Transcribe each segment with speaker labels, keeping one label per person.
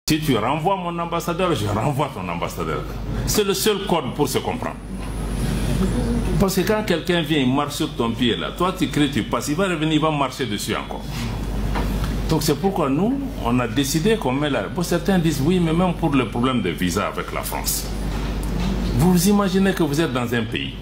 Speaker 1: Si tu renvoies mon ambassadeur, je renvoie ton ambassadeur. C'est le seul code pour se comprendre. Parce que quand quelqu'un vient, il marche sur ton pied là, toi tu cries, tu passes, il va revenir, il va marcher dessus encore. Donc c'est pourquoi nous, on a décidé qu'on met là. Bon, certains disent oui, mais même pour le problème de visa avec la France. Vous imaginez que vous êtes dans un pays.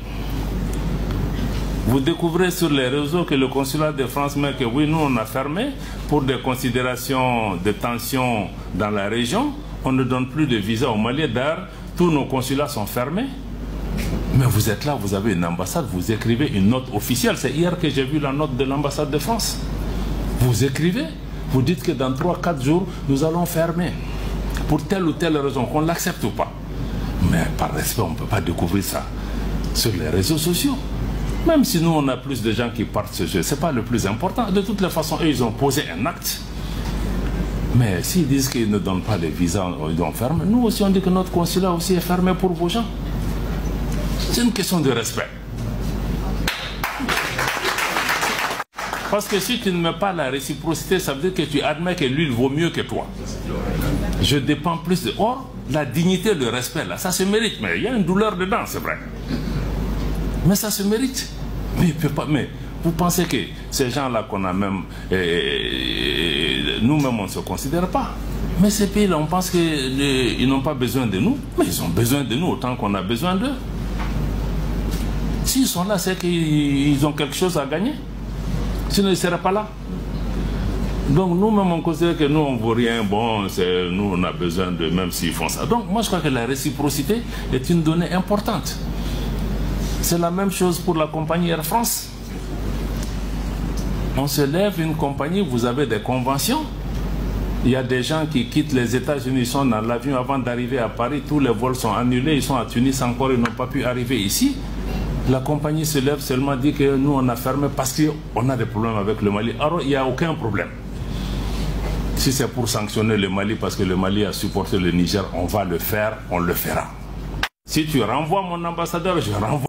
Speaker 1: Vous découvrez sur les réseaux que le consulat de France met que oui, nous on a fermé pour des considérations de tension dans la région. On ne donne plus de visa au Mali. D'ailleurs, tous nos consulats sont fermés. Mais vous êtes là, vous avez une ambassade, vous écrivez une note officielle. C'est hier que j'ai vu la note de l'ambassade de France. Vous écrivez, vous dites que dans 3-4 jours, nous allons fermer. Pour telle ou telle raison, qu'on l'accepte ou pas. Mais par respect, on ne peut pas découvrir ça sur les réseaux sociaux. Même si nous, on a plus de gens qui partent ce jeu, ce n'est pas le plus important. De toutes les façons, eux, ils ont posé un acte. Mais s'ils disent qu'ils ne donnent pas les visas, ils ont fermé. Nous aussi, on dit que notre consulat aussi est fermé pour vos gens. C'est une question de respect. Parce que si tu ne mets pas la réciprocité, ça veut dire que tu admets que lui, il vaut mieux que toi. Je dépends plus de... Or, la dignité, le respect, là, ça se mérite. Mais il y a une douleur dedans, c'est vrai. Mais ça se mérite. Mais, mais vous pensez que ces gens-là qu'on a même... nous-mêmes, on ne se considère pas. Mais ces pays-là, on pense qu'ils n'ont pas besoin de nous. Mais ils ont besoin de nous autant qu'on a besoin d'eux. S'ils sont là, c'est qu'ils ont quelque chose à gagner. Sinon, ils ne seraient pas là. Donc, nous-mêmes, on considère que nous, on ne vaut rien. Bon, nous, on a besoin de... Même s'ils font ça. Donc, moi, je crois que la réciprocité est une donnée importante. C'est la même chose pour la compagnie Air France. On se lève une compagnie, vous avez des conventions. Il y a des gens qui quittent les États-Unis, ils sont dans l'avion avant d'arriver à Paris, tous les vols sont annulés, ils sont à Tunis encore, ils n'ont pas pu arriver ici. La compagnie se lève seulement, dit que nous on a fermé parce qu'on a des problèmes avec le Mali. Alors il n'y a aucun problème. Si c'est pour sanctionner le Mali parce que le Mali a supporté le Niger, on va le faire, on le fera. Si tu renvoies mon ambassadeur, je renvoie.